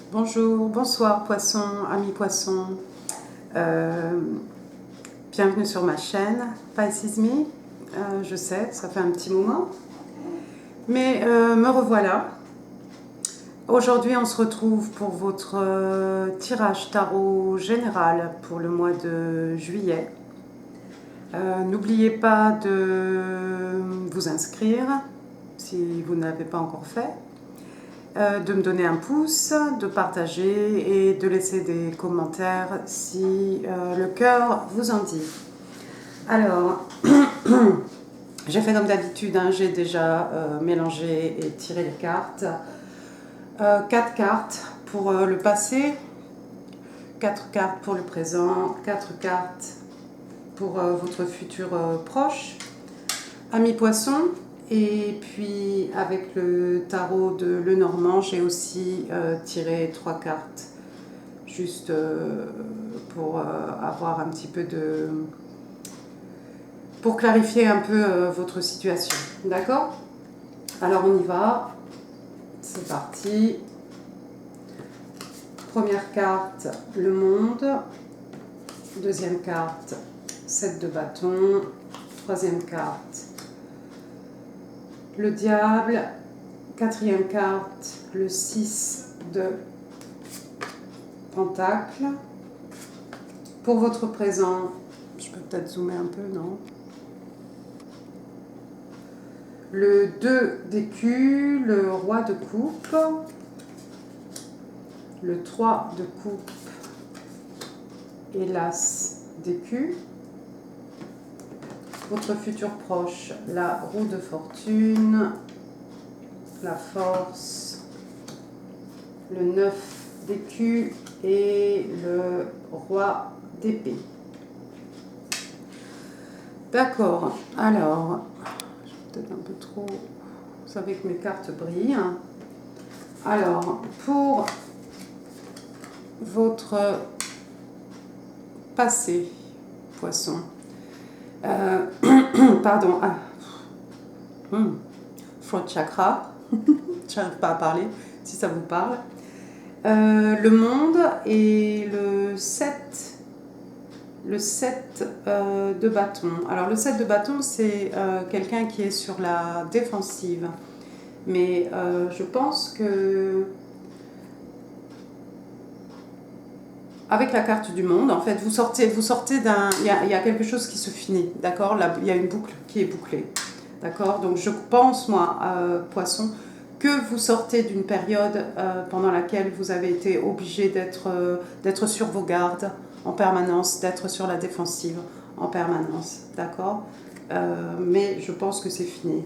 Bonjour, bonsoir poissons, amis poissons. Bienvenue sur ma chaîne Pisces Me. Je sais, ça fait un petit moment, mais me revoilà. Aujourd'hui, on se retrouve pour votre tirage tarot général pour le mois de juillet. N'oubliez pas de vous inscrire si vous n'avez pas encore fait. De me donner un pouce, de partager et de laisser des commentaires si le cœur vous en dit. Alors, j'ai fait comme d'habitude, hein, j'ai déjà mélangé et tiré les cartes. 4 cartes pour le passé, 4 cartes pour le présent, 4 cartes pour votre futur proche. Amis poissons. Et puis avec le tarot de Lenormand, j'ai aussi tiré 3 cartes, juste pour avoir un petit peu de... pour clarifier un peu votre situation. D'accord? Alors on y va, c'est parti. Première carte, le monde. Deuxième carte, 7 de bâton. Troisième carte, le diable. Quatrième carte, le 6 de pentacle. Pour votre présent, je peux peut-être zoomer un peu, non? Le 2 d'écus, le roi de coupe. Le 3 de coupe et l'as d'écus. Votre futur proche, la roue de fortune, la force, le 9 d'écus et le roi d'épée. D'accord, alors, peut-être un peu trop, vous savez que mes cartes brillent. Alors, pour votre passé, poisson, pardon, throat chakra, j'arrive pas à parler, si ça vous parle. Le monde et le 7 de bâton. Alors le 7 de bâton, c'est quelqu'un qui est sur la défensive. Mais je pense que avec la carte du monde, en fait, vous sortez d'un... Il y a quelque chose qui se finit, d'accord? Là, il y a une boucle qui est bouclée, d'accord? Donc je pense, moi, poisson, que vous sortez d'une période pendant laquelle vous avez été obligé d'être sur vos gardes en permanence, d'être sur la défensive en permanence, d'accord? Mais je pense que c'est fini.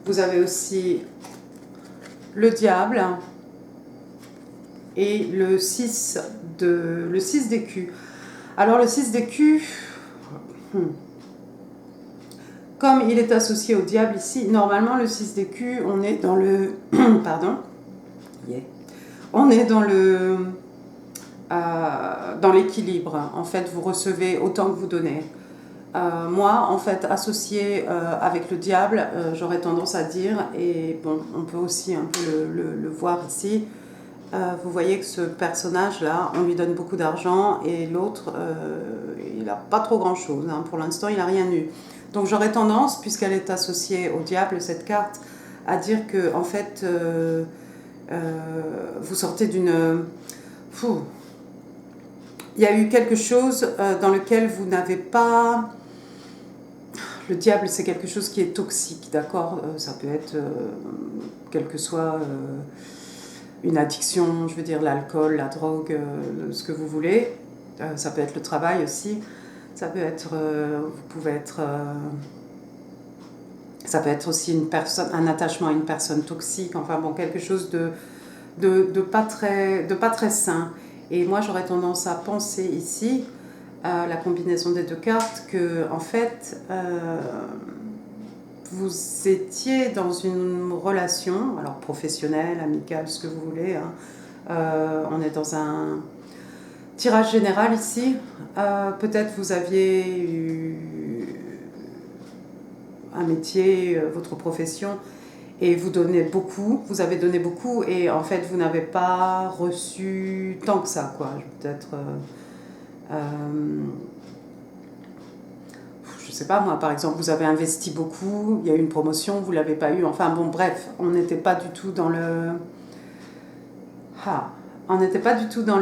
Vous avez aussi le diable et le 6 d'écus. Alors le 6 d'écus, comme il est associé au diable ici, normalement le 6 d'écus, on est dans le... pardon. Yeah. On est dans le... dans l'équilibre. En fait, vous recevez autant que vous donnez. Moi, en fait, associé avec le diable, j'aurais tendance à dire, et bon, on peut aussi un peu le voir ici, vous voyez que ce personnage-là, on lui donne beaucoup d'argent et l'autre, il n'a pas trop grand-chose. Hein. Pour l'instant, il n'a rien eu. Donc j'aurais tendance, puisqu'elle est associée au diable, cette carte, à dire que, en fait, vous sortez d'une... Il y a eu quelque chose dans lequel vous n'avez pas... Le diable, c'est quelque chose qui est toxique, d'accord? Ça peut être, quel que soit... une addiction, je veux dire l'alcool, la drogue, ce que vous voulez. Ça peut être le travail aussi. Ça peut être, ça peut être aussi une personne, un attachement à une personne toxique. Enfin bon, quelque chose de pas très sain. Et moi, j'aurais tendance à penser ici, la combinaison des deux cartes, que en fait, vous étiez dans une relation, alors professionnelle, amicale, ce que vous voulez. Hein. On est dans un tirage général ici. Peut-être vous aviez eu un métier, votre profession, et vous donnez beaucoup, vous avez donné beaucoup et en fait vous n'avez pas reçu tant que ça, quoi. Peut-être, je sais pas moi, par exemple, vous avez investi beaucoup, il y a eu une promotion, vous l'avez pas eu, enfin bon, bref, on n'était pas du tout dans le... Ah, on n'était pas du tout dans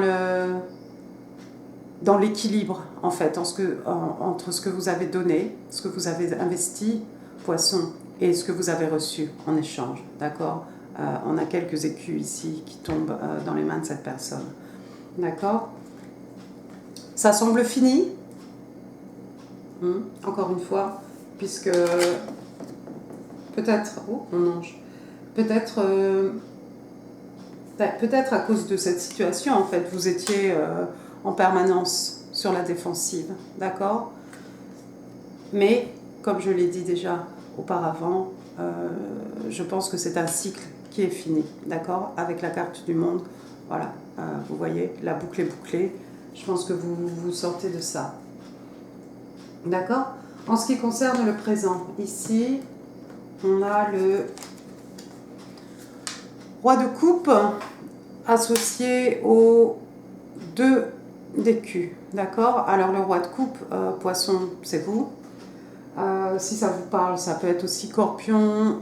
l'équilibre, en fait, entre ce que vous avez donné, ce que vous avez investi, poisson, et ce que vous avez reçu en échange, d'accord. On a quelques écus ici qui tombent dans les mains de cette personne, d'accord. Ça semble fini, encore une fois, puisque peut-être, oh mon ange, peut-être à cause de cette situation, en fait, vous étiez en permanence sur la défensive, d'accord. Mais, comme je l'ai dit déjà auparavant, je pense que c'est un cycle qui est fini, d'accord, avec la carte du monde. Voilà, vous voyez, la boucle est bouclée. Je pense que vous sortez de ça. D'accord. En ce qui concerne le présent, ici, on a le roi de coupe associé aux 2 d'écus. D'accord. Alors, le roi de coupe, poisson, c'est vous. Si ça vous parle, ça peut être aussi scorpion,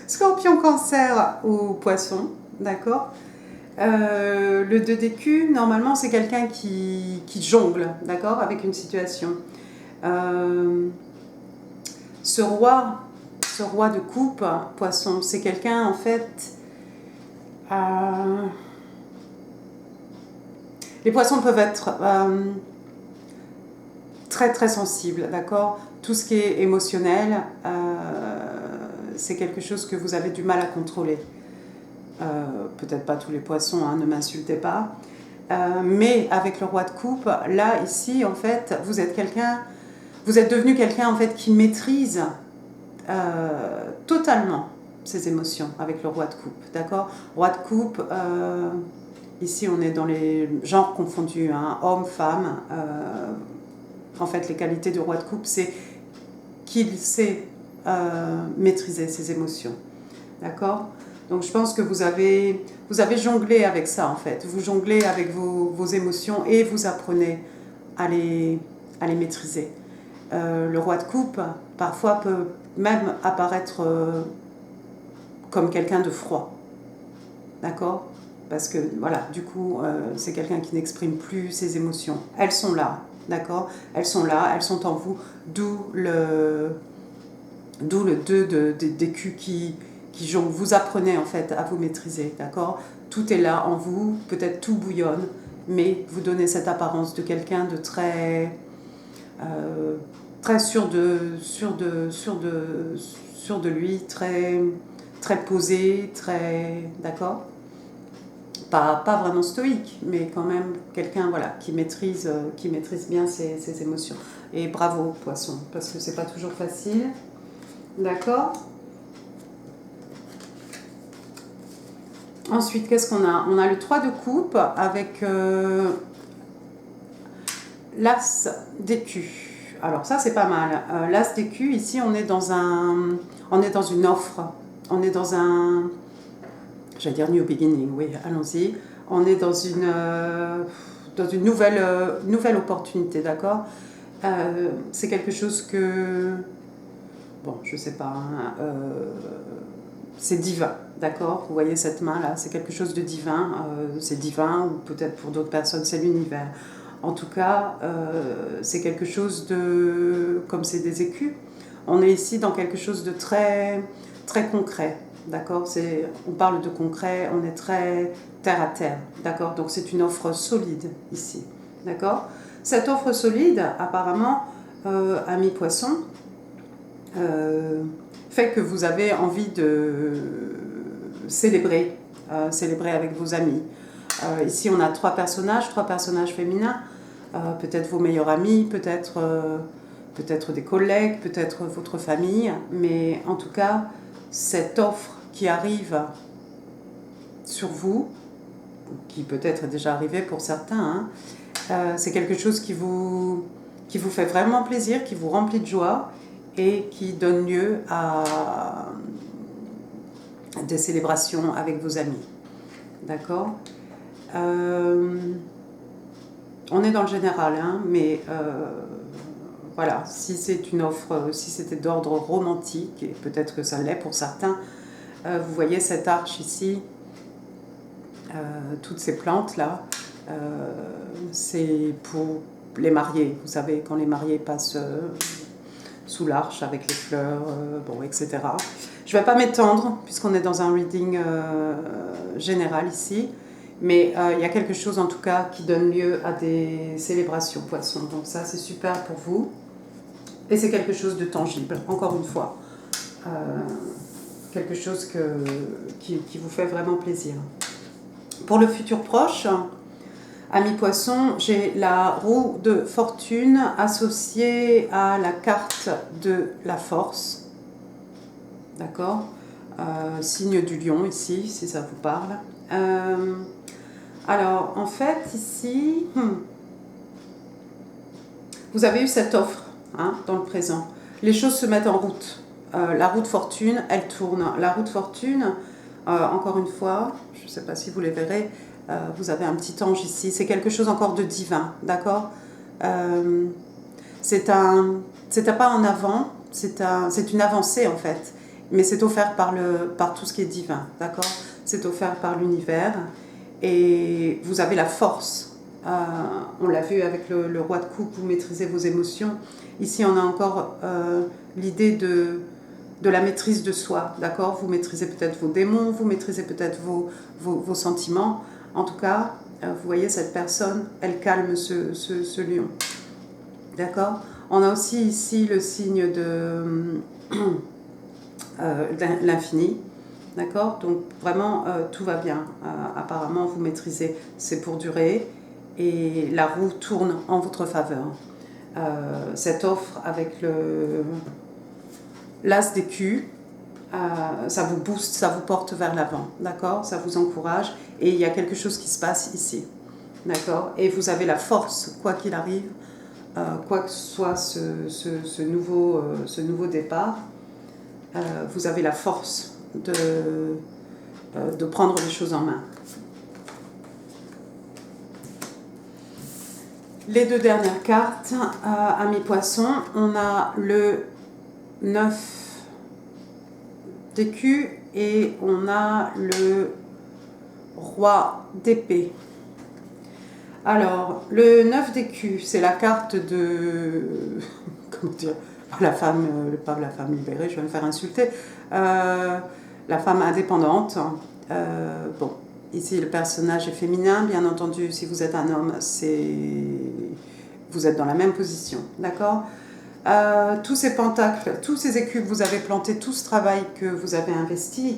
scorpion, cancer ou poisson, d'accord. Le 2 d'écus, normalement, c'est quelqu'un qui jongle, d'accord, avec une situation. Ce roi de coupe, poisson, c'est quelqu'un, en fait... les poissons peuvent être... très très sensible, d'accord. Tout ce qui est émotionnel, c'est quelque chose que vous avez du mal à contrôler. Peut-être pas tous les poissons, hein, ne m'insultez pas. Mais avec le roi de coupe, là, ici, en fait, vous êtes devenu quelqu'un, en fait, qui maîtrise totalement ses émotions avec le roi de coupe, d'accord. Roi de coupe, ici, on est dans les genres confondus, hein, homme, femme. En fait, les qualités du roi de coupe, c'est qu'il sait maîtriser ses émotions. D'accord. Donc, je pense que vous avez jonglé avec ça, en fait. Vous jonglez avec vos émotions et vous apprenez à les maîtriser. Le roi de coupe, parfois, peut même apparaître comme quelqu'un de froid. D'accord. Parce que, voilà, du coup, c'est quelqu'un qui n'exprime plus ses émotions. Elles sont là. D'accord. Elles sont là, elles sont en vous, d'où le 2 d'écus qui jongle. Vous apprenez en fait à vous maîtriser, d'accord. Tout est là en vous, peut-être tout bouillonne, mais vous donnez cette apparence de quelqu'un de très sûr de lui, très, très posé, très... D'accord. Pas vraiment stoïque, mais quand même quelqu'un, voilà, qui maîtrise bien ses émotions. Et bravo, poisson, parce que c'est pas toujours facile. D'accord. Ensuite, qu'est-ce qu'on a? On a le 3 de coupe avec l'as d'écus. Alors ça, c'est pas mal. L'as d'écus, ici, on est dans une offre. On est dans un... J'allais dire new beginning, oui, allons-y. On est dans une nouvelle opportunité, d'accord. C'est quelque chose que... Bon, je sais pas, hein, c'est divin, d'accord. Vous voyez cette main-là, c'est quelque chose de divin. C'est divin, ou peut-être pour d'autres personnes, c'est l'univers. En tout cas, c'est quelque chose de... Comme c'est des écus, on est ici dans quelque chose de très, très concret. D'accord. On parle de concret, on est très terre à terre, d'accord. Donc c'est une offre solide ici, d'accord. Cette offre solide, apparemment, ami poisson, fait que vous avez envie de célébrer avec vos amis. Ici on a 3 personnages féminins, peut-être vos meilleurs amis, peut-être des collègues, peut-être votre famille, mais en tout cas, cette offre qui arrive sur vous, qui peut-être est déjà arrivé pour certains, hein, c'est quelque chose qui vous fait vraiment plaisir, qui vous remplit de joie et qui donne lieu à des célébrations avec vos amis. D'accord? On est dans le général, hein, mais voilà, si c'est une offre, si c'était d'ordre romantique, et peut-être que ça l'est pour certains, vous voyez cette arche ici, toutes ces plantes-là, c'est pour les mariés. Vous savez, quand les mariés passent sous l'arche avec les fleurs, bon, etc. Je ne vais pas m'étendre, puisqu'on est dans un reading général ici, mais il y a quelque chose en tout cas qui donne lieu à des célébrations poissons. Donc ça, c'est super pour vous. Et c'est quelque chose de tangible, encore une fois. Quelque chose qui vous fait vraiment plaisir. Pour le futur proche, amis poissons, j'ai la roue de fortune associée à la carte de la force. D'accord? Signe du lion ici, si ça vous parle. Alors, en fait, ici, vous avez eu cette offre dans le présent. Les choses se mettent en route. La roue de fortune, elle tourne. La roue de fortune, encore une fois, je ne sais pas si vous les verrez, vous avez un petit ange ici. C'est quelque chose encore de divin, d'accord? C'est un pas en avant, c'est une avancée en fait. Mais c'est offert par tout ce qui est divin, d'accord? C'est offert par l'univers. Et vous avez la force. On l'a vu avec le roi de coupe, vous maîtrisez vos émotions. Ici, on a encore l'idée de la maîtrise de soi, d'accord? Vous maîtrisez peut-être vos démons, vous maîtrisez peut-être vos sentiments. En tout cas, vous voyez, cette personne, elle calme ce lion. D'accord? On a aussi ici le signe de l'infini. D'accord? Donc vraiment, tout va bien. Apparemment, vous maîtrisez, c'est pour durer. Et la roue tourne en votre faveur. Cette offre avec l'as d'écus, ça vous booste, ça vous porte vers l'avant. D'accord? Ça vous encourage. Et il y a quelque chose qui se passe ici. D'accord? Et vous avez la force, quoi qu'il arrive, quoi que soit ce nouveau départ, vous avez la force de prendre les choses en main. Les deux dernières cartes, amis poissons, on a le 9 d'écus et on a le roi d'épée. Alors, le 9 d'écus, c'est la carte de... Comment dire? La femme, pas la femme libérée, je vais me faire insulter. La femme indépendante. Bon, ici le personnage est féminin, bien entendu, si vous êtes un homme, vous êtes dans la même position, d'accord? Tous ces pentacles, tous ces écus que vous avez plantés, tout ce travail que vous avez investi,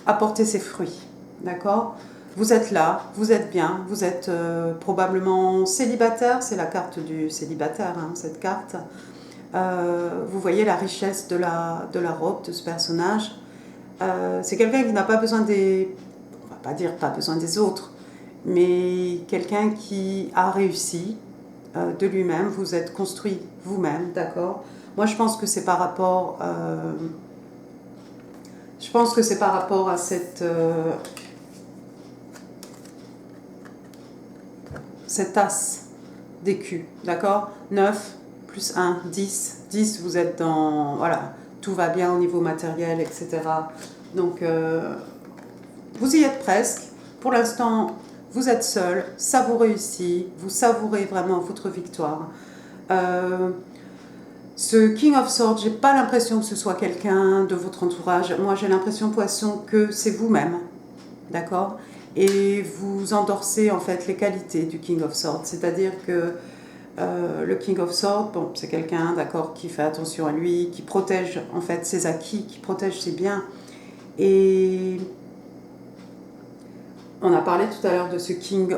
apportez ses fruits, d'accord? Vous êtes là, vous êtes bien, vous êtes probablement célibataire, c'est la carte du célibataire, cette carte. Vous voyez la richesse de la robe de ce personnage. C'est quelqu'un qui n'a pas besoin on va pas dire pas besoin des autres, mais quelqu'un qui a réussi de lui-même. Vous êtes construit vous-même, d'accord? Moi, je pense que c'est par rapport, à cet as d'écus, d'accord? 9 plus 1, 10. 10, vous êtes dans... Voilà, tout va bien au niveau matériel, etc. Donc, vous y êtes presque. Pour l'instant, vous êtes seul, ça vous réussit, vous savourez vraiment votre victoire. Ce King of Swords, j'ai pas l'impression que ce soit quelqu'un de votre entourage. Moi, j'ai l'impression, poisson, que c'est vous-même, d'accord? Et vous endorsez en fait les qualités du King of Swords, c'est-à-dire que le King of Swords, bon, c'est quelqu'un, d'accord, qui fait attention à lui, qui protège en fait ses acquis, qui protège ses biens. Et on a parlé tout à l'heure de ce King,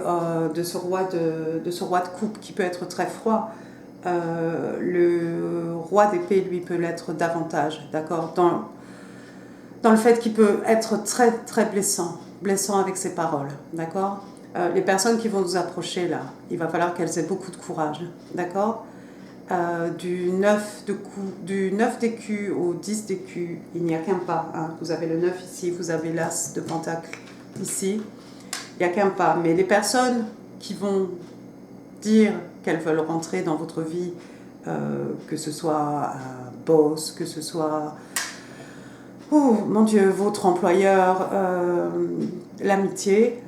de ce roi de coupe qui peut être très froid. Le roi d'épée, lui, peut l'être davantage, d'accord, dans le fait qu'il peut être très, très blessant avec ses paroles, d'accord. Les personnes qui vont nous approcher, là, il va falloir qu'elles aient beaucoup de courage, d'accord. du 9 d'écu au 10 d'écu, il n'y a qu'un pas. Hein. Vous avez le 9 ici, vous avez l'as de pentacle ici. Il n'y a qu'un pas. Mais les personnes qui vont dire qu'elles veulent rentrer dans votre vie, que ce soit un boss, que ce soit, oh mon Dieu, votre employeur, l'amitié,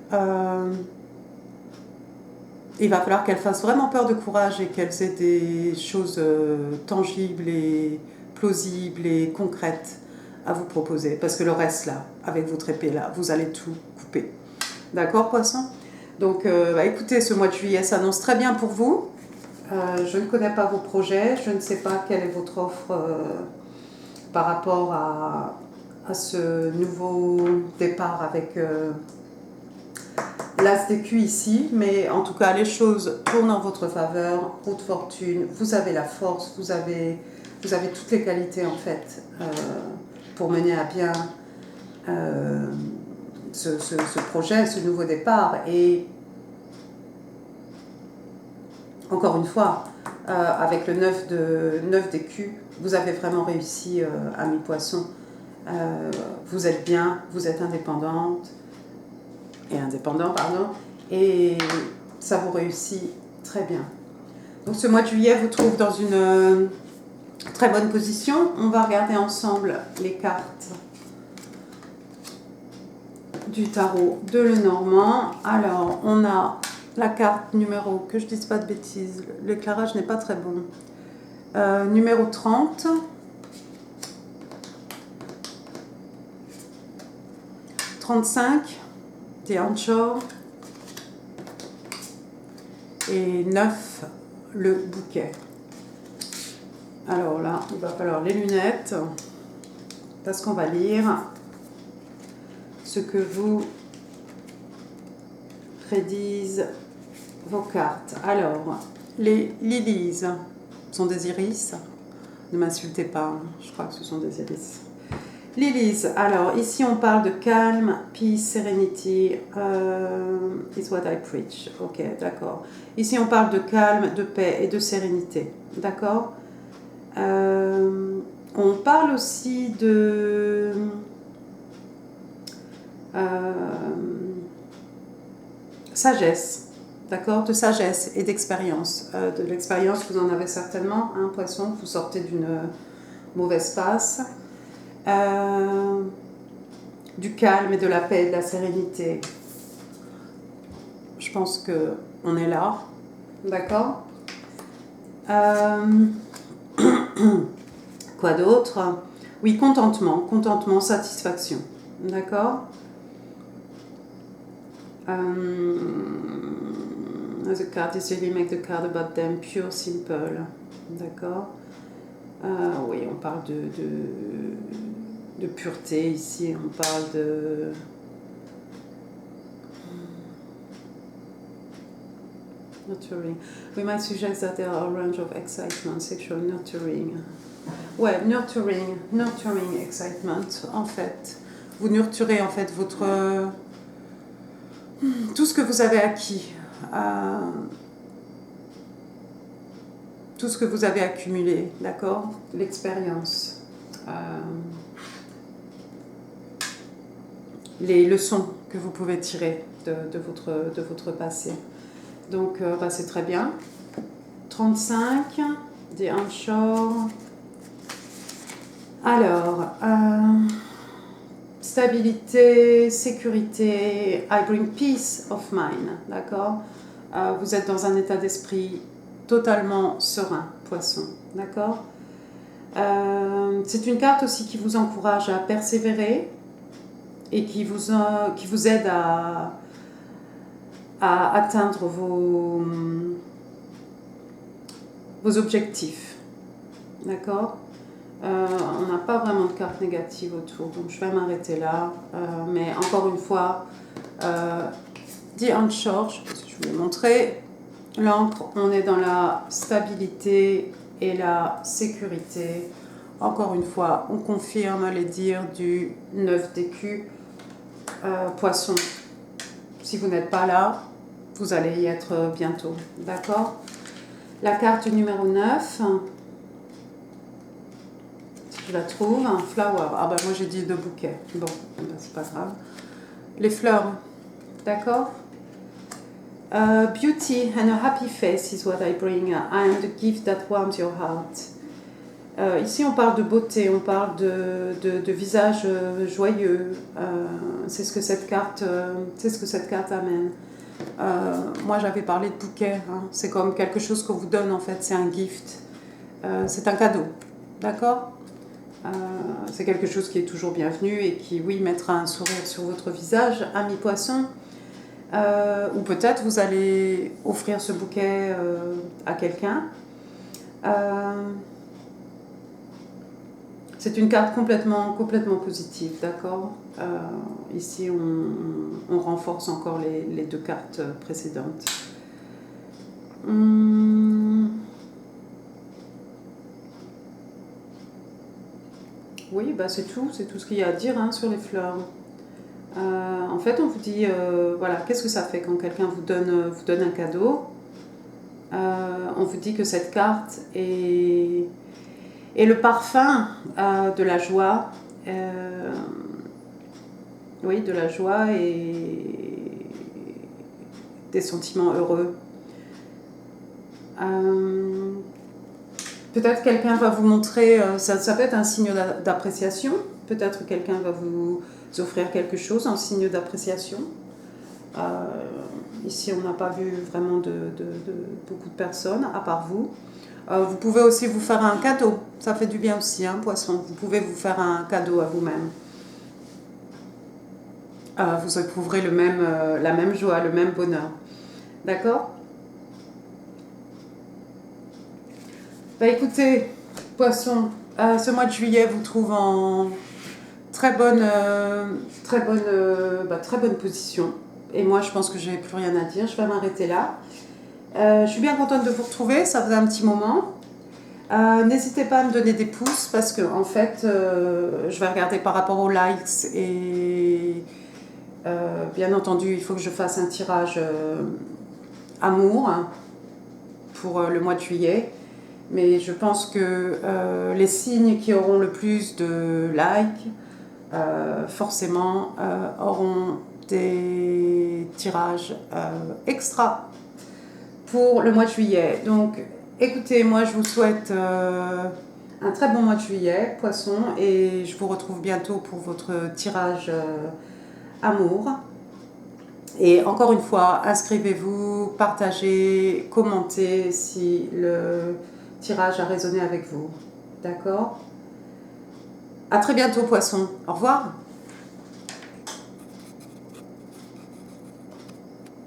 il va falloir qu'elles fassent vraiment peur de courage et qu'elles aient des choses tangibles et plausibles et concrètes à vous proposer. Parce que le reste là, avec votre épée là, vous allez tout couper. D'accord, poisson? Donc écoutez, ce mois de juillet s'annonce très bien pour vous. Je ne connais pas vos projets, je ne sais pas quelle est votre offre par rapport à ce nouveau départ avec l'as d'écu ici, mais en tout cas les choses tournent en votre faveur, haute fortune, vous avez la force, vous avez toutes les qualités en fait pour mener à bien ce projet, ce nouveau départ. Et encore une fois, avec le 9 d'écu, vous avez vraiment réussi, ami poisson. Vous êtes bien, vous êtes indépendant, et ça vous réussit très bien. Donc ce mois de juillet vous trouve dans une très bonne position. On va regarder ensemble les cartes du tarot de Lenormand. Alors, on a la carte numéro, que je dise pas de bêtises, l'éclairage n'est pas très bon. Numéro 30. 35. The Anchor. Et 9, le bouquet. Alors là, il va falloir les lunettes, parce qu'on va lire ce que vous prédisent vos cartes. Alors, les lilies sont des iris. Ne m'insultez pas, je crois que ce sont des iris. Lilies, alors ici on parle de calme, peace, serenity, is what I preach. Ok, d'accord. Ici on parle de calme, de paix et de sérénité. D'accord. On parle aussi de sagesse, d'accord, de sagesse et d'expérience. De l'expérience, vous en avez certainement, hein, poisson, vous sortez d'une mauvaise passe. Du calme et de la paix, de la sérénité. Je pense qu'on est là, d'accord. Quoi d'autre? Oui, contentement, satisfaction, d'accord. The card is really make the card about them pure, simple, d'accord. Oui, on parle de pureté ici, on parle de nurturing. We might suggest that there are a range of excitement, sexual nurturing. Ouais, nurturing, excitement, en fait. Vous nurturez en fait tout ce que vous avez acquis, tout ce que vous avez accumulé, d'accord? L'expérience, les leçons que vous pouvez tirer de votre passé. Donc, c'est très bien. 35, The Anchor. Alors, stabilité, sécurité, I bring peace of mind, d'accord. Vous êtes dans un état d'esprit totalement serein, poisson, d'accord. C'est une carte aussi qui vous encourage à persévérer et qui vous aide à atteindre vos objectifs, d'accord. On n'a pas vraiment de cartes négatives autour, donc je vais m'arrêter là. Mais encore une fois, The Anchor, je vous l'ai montré, l'encre, on est dans la stabilité et la sécurité. Encore une fois, on confirme les dires du 9 d'écu, poisson. Si vous n'êtes pas là, vous allez y être bientôt, d'accord. La carte numéro 9. Si je la trouve, un flower. Ah bah moi j'ai dit 2 bouquets. Bon, ben, c'est pas grave. Les fleurs, d'accord. Beauty and a happy face is what I bring, and a gift that warms your heart. Ici, on parle de beauté, on parle de visage joyeux. C'est ce que cette carte amène. Moi, j'avais parlé de bouquet. Hein. C'est comme quelque chose qu'on vous donne, en fait. C'est un gift. C'est un cadeau. D'accord. C'est quelque chose qui est toujours bienvenu et qui, oui, mettra un sourire sur votre visage, ami poisson. Ou peut-être vous allez offrir ce bouquet à quelqu'un. C'est une carte complètement positive, d'accord. Ici, on renforce encore les 2 cartes précédentes. Oui, bah c'est tout ce qu'il y a à dire hein, sur les fleurs. En fait, on vous dit, voilà, qu'est-ce que ça fait quand quelqu'un vous donne un cadeau. On vous dit que cette carte est le parfum de la joie. Oui, de la joie et des sentiments heureux. Peut-être quelqu'un va vous montrer, ça peut être un signe d'appréciation. Peut-être quelqu'un va vous offrir quelque chose en signe d'appréciation. Ici, on n'a pas vu vraiment de beaucoup de personnes, à part vous. Vous pouvez aussi vous faire un cadeau. Ça fait du bien aussi, hein, poisson. Vous pouvez vous faire un cadeau à vous-même. Vous éprouverez la même joie, le même bonheur. D'accord ? Bah écoutez, poisson, ce mois de juillet vous trouve en très bonne position. Et moi, je pense que je n'ai plus rien à dire. Je vais m'arrêter là. Je suis bien contente de vous retrouver. Ça faisait un petit moment. N'hésitez pas à me donner des pouces parce que, en fait, je vais regarder par rapport aux likes. Et bien entendu, il faut que je fasse un tirage amour hein, pour le mois de juillet. Mais je pense que les signes qui auront le plus de likes, forcément, auront des tirages extra pour le mois de juillet. Donc, écoutez, moi, je vous souhaite un très bon mois de juillet, poisson, et je vous retrouve bientôt pour votre tirage amour. Et encore une fois, inscrivez-vous, partagez, commentez si le tirage a résonné avec vous. D'accord ? À très bientôt, poisson. Au revoir.